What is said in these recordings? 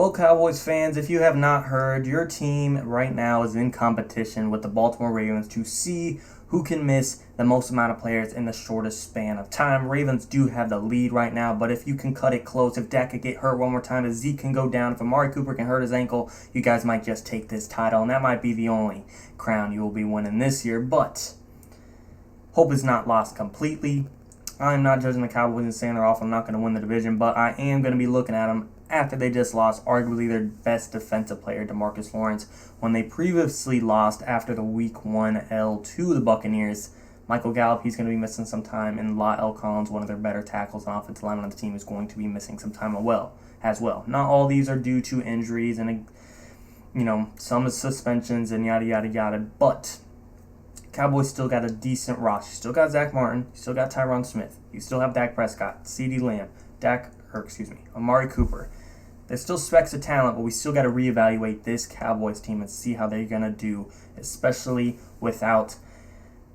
Well, Cowboys fans, if you have not heard, your team right now is in competition with the Baltimore Ravens to see who can miss the most amount of players in the shortest span of time. Ravens do have the lead right now, but if you can cut it close, if Dak could get hurt one more time, if Zeke can go down, if Amari Cooper can hurt his ankle, you guys might just take this title, and that might be the only crown you will be winning this year. But hope is not lost completely. I'm not judging the Cowboys and saying they're awful, not going to win the division, but I am going to be looking at them after they just lost arguably their best defensive player, DeMarcus Lawrence, when they previously lost after the Week 1 L to the Buccaneers. Michael Gallup, he's going to be missing some time, and La'el Collins, one of their better tackles and offensive linemen on the team, is going to be missing some time as well. Not all these are due to injuries and, some suspensions and yada, yada, yada, but Cowboys still got a decent roster. You still got Zach Martin. You still got Tyron Smith. You still have Dak Prescott, CeeDee Lamb, Amari Cooper. There's still specks of talent, but we still got to reevaluate this Cowboys team and see how they're going to do, especially without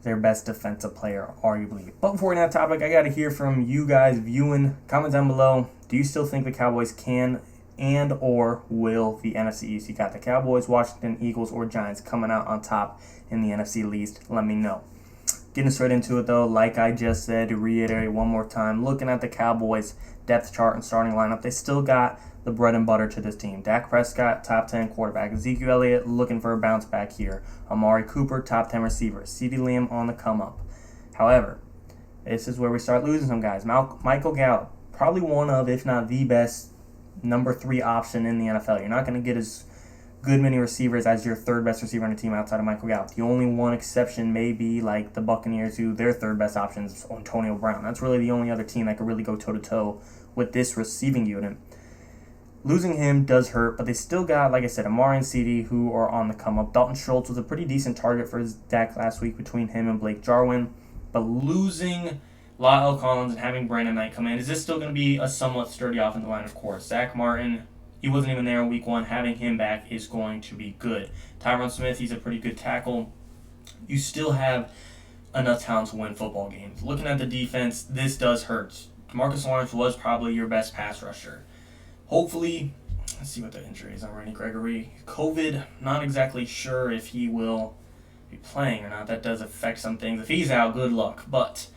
their best defensive player, arguably. But before we get on that topic, I got to hear from you guys viewing. Comment down below. Do you still think the Cowboys can and or will the NFC East? You got the Cowboys, Washington, Eagles, or Giants coming out on top in the NFC East? Let me know. Getting straight into it, though, like I just said, to reiterate one more time, looking at the Cowboys' depth chart and starting lineup, they still got the bread and butter to this team. Dak Prescott, top 10 quarterback. Ezekiel Elliott looking for a bounce back here. Amari Cooper, top 10 receiver. CeeDee Lamb on the come up. However, this is where we start losing some guys. Michael Gallup, probably one of, if not the best, number 3 option in the NFL. You're not going to get as good many receivers as your third best receiver on the team outside of Michael Gallup. The only one exception may be like the Buccaneers, who their third best option is Antonio Brown. That's really the only other team that could really go toe-to-toe with this receiving unit. Losing him does hurt, but they still got, like I said, Amari and CeeDee, who are on the come-up. Dalton Schultz was a pretty decent target for Dak last week between him and Blake Jarwin. But losing La'el Collins and having Brandon Knight come in, is this still going to be a somewhat sturdy offensive line? Of course. Zach Martin, he wasn't even there in Week 1. Having him back is going to be good. Tyron Smith, he's a pretty good tackle. You still have enough talent to win football games. Looking at the defense, this does hurt. DeMarcus Lawrence was probably your best pass rusher. Hopefully, let's see what the injury is on Randy Gregory. COVID, not exactly sure if he will be playing or not. That does affect some things. If he's out, good luck. But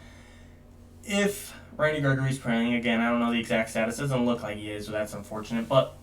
if Randy Gregory's playing, again, I don't know the exact status. It doesn't look like he is, so that's unfortunate. But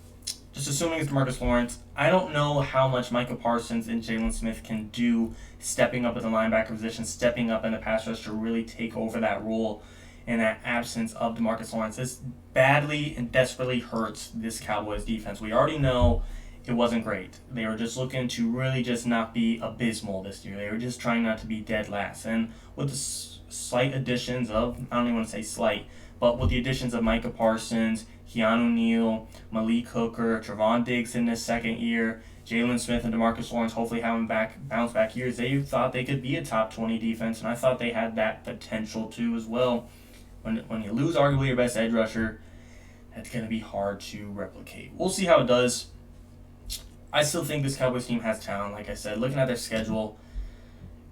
just assuming it's DeMarcus Lawrence, I don't know how much Micah Parsons and Jalen Smith can do stepping up at the linebacker position, stepping up in the pass rush to really take over that role in that absence of DeMarcus Lawrence. This badly and desperately hurts this Cowboys defense. We already know it wasn't great. They were just looking to really just not be abysmal this year. They were just trying not to be dead last. And with the slight additions of, I don't even want to say slight, but with the additions of Micah Parsons, Keanu Neal, Malik Hooker, Trevon Diggs in his second year, Jalen Smith and DeMarcus Lawrence hopefully having bounce back years, they thought they could be a top 20 defense, and I thought they had that potential too as well. When you lose arguably your best edge rusher, that's going to be hard to replicate. We'll see how it does. I still think this Cowboys team has talent. Like I said, looking at their schedule,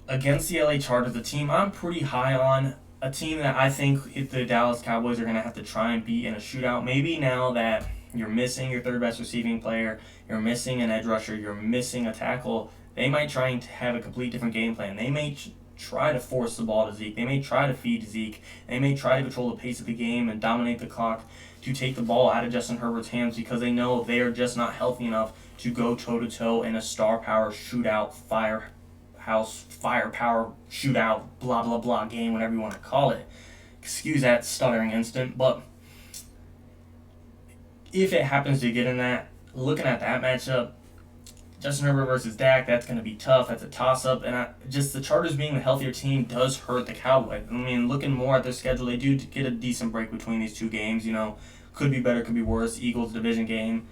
against the LA Chargers, the team I'm pretty high on, a team that I think if the Dallas Cowboys are going to have to try and beat in a shootout. Maybe now that you're missing your third best receiving player, you're missing an edge rusher, you're missing a tackle, they might try and have a complete different game plan. They may try to force the ball to Zeke. They may try to feed Zeke. They may try to control the pace of the game and dominate the clock to take the ball out of Justin Herbert's hands because they know they are just not healthy enough to go toe-to-toe in a star power shootout, firepower shootout, blah, blah, blah game, whatever you want to call it. Excuse that stuttering instant, but if it happens to get in that, looking at that matchup, Justin Herbert versus Dak, that's going to be tough. That's a toss-up. And just the Chargers being the healthier team does hurt the Cowboys. I mean, looking more at their schedule, they do get a decent break between these two games. Could be better, could be worse. Eagles division game,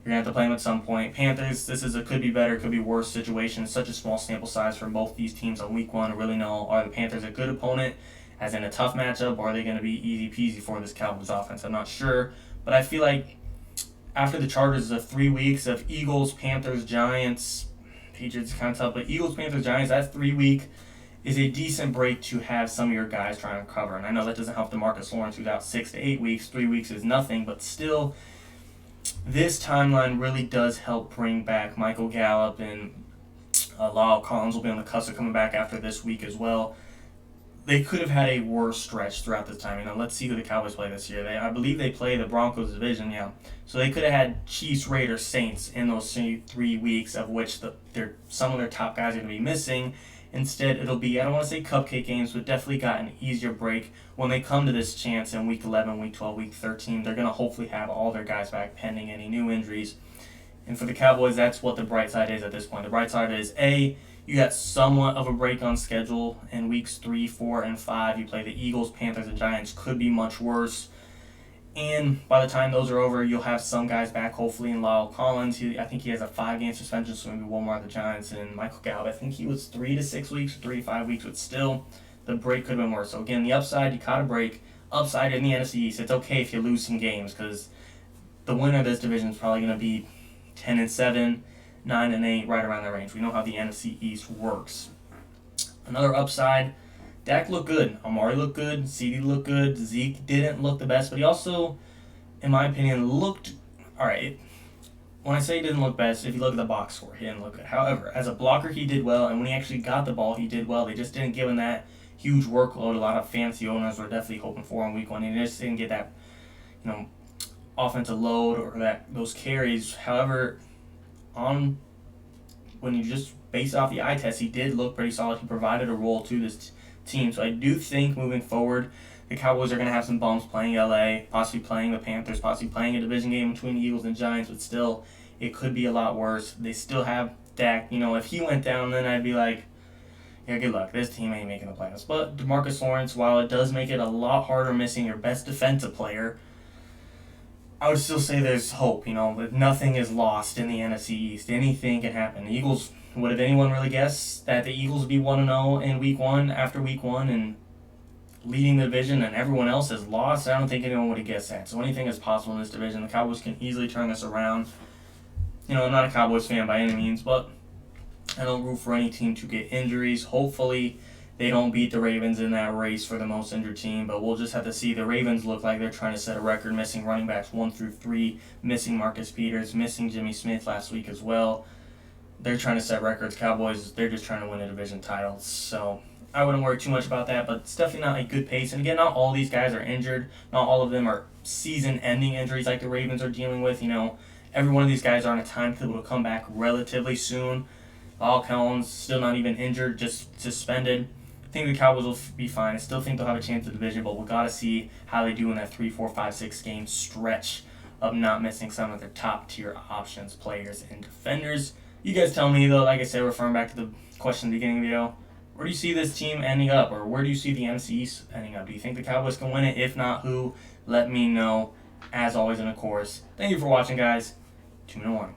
you're going to have to play them at some point. Panthers, this is a could be better, could be worse situation. It's such a small sample size for both these teams on week 1 to really know, are the Panthers a good opponent, as in a tough matchup, or are they going to be easy peasy for this Cowboys offense? I'm not sure. But I feel like after the Chargers, the 3 weeks of Eagles, Panthers, Giants, Patriots kind of tough, but Eagles, Panthers, Giants, that 3 week is a decent break to have some of your guys trying to recover. And I know that doesn't help DeMarcus Lawrence, who's out 6 to 8 weeks. 3 weeks is nothing, but still, this timeline really does help bring back Michael Gallup, and Lyle Collins will be on the cusp of coming back after this week as well. They could have had a worse stretch throughout this time. Let's see who the Cowboys play this year. I believe they play the Broncos division, yeah. So they could have had Chiefs, Raiders, Saints in those 3 weeks, of which some of their top guys are going to be missing. Instead, it'll be, I don't want to say cupcake games, but definitely got an easier break. When they come to this chance in Week 11, Week 12, Week 13, they're going to hopefully have all their guys back pending any new injuries. And for the Cowboys, that's what the bright side is at this point. The bright side is, A, you got somewhat of a break on schedule in weeks 3, 4, and 5. You play the Eagles, Panthers, and Giants. Could be much worse. And by the time those are over, you'll have some guys back, hopefully, in Lyle Collins. I think he has a 5-game suspension, so maybe one more at the Giants. And Michael Gallup, I think he was 3 to 6 weeks, 3 to 5 weeks, but still, the break could have been worse. So again, the upside, you caught a break. Upside in the NFC East, it's okay if you lose some games, because the winner of this division is probably going to be 10-7, 9-8, right around that range. We know how the NFC East works. Another upside, Dak looked good. Amari looked good. CD looked good. Zeke didn't look the best, but he also, in my opinion, looked all right. When I say he didn't look best, if you look at the box score, he didn't look good. However, as a blocker, he did well, and when he actually got the ball, he did well. They just didn't give him that huge workload a lot of fantasy owners were definitely hoping for in Week 1. He just didn't get that, offensive load or those carries. However, when you just base off the eye test, he did look pretty solid. He provided a role to this team. So I do think moving forward, the Cowboys are going to have some bumps playing LA, possibly playing the Panthers, possibly playing a division game between the Eagles and Giants, but still, it could be a lot worse. They still have Dak. If he went down, then I'd be like, yeah, good luck. This team ain't making the playoffs. But DeMarcus Lawrence, while it does make it a lot harder missing your best defensive player, I would still say there's hope, but nothing is lost in the NFC East. Anything can happen. The Eagles, would have anyone really guessed that the Eagles would be 1-0 in Week 1 after Week 1 and leading the division and everyone else has lost? I don't think anyone would have guessed that. So anything is possible in this division. The Cowboys can easily turn this around. I'm not a Cowboys fan by any means, but I don't root for any team to get injuries. Hopefully, they don't beat the Ravens in that race for the most injured team, but we'll just have to see. The Ravens look like they're trying to set a record, missing running backs 1 through 3, missing Marcus Peters, missing Jimmy Smith last week as well. They're trying to set records. Cowboys, they're just trying to win a division title. So I wouldn't worry too much about that, but it's definitely not a good pace. And again, not all these guys are injured. Not all of them are season-ending injuries like the Ravens are dealing with. Every one of these guys are on a timetable to come back relatively soon. Lyle Collins still not even injured, just suspended. I think the Cowboys will be fine. I still think they'll have a chance at the division, but we've got to see how they do in that 3, 4, 5, 6 game stretch of not missing some of their top-tier options, players, and defenders. You guys tell me, though, like I said, referring back to the question at the beginning of the video, where do you see this team ending up, or where do you see the NFC East ending up? Do you think the Cowboys can win it? If not, who? Let me know. As always, and of course, thank you for watching, guys. 2-minute warning.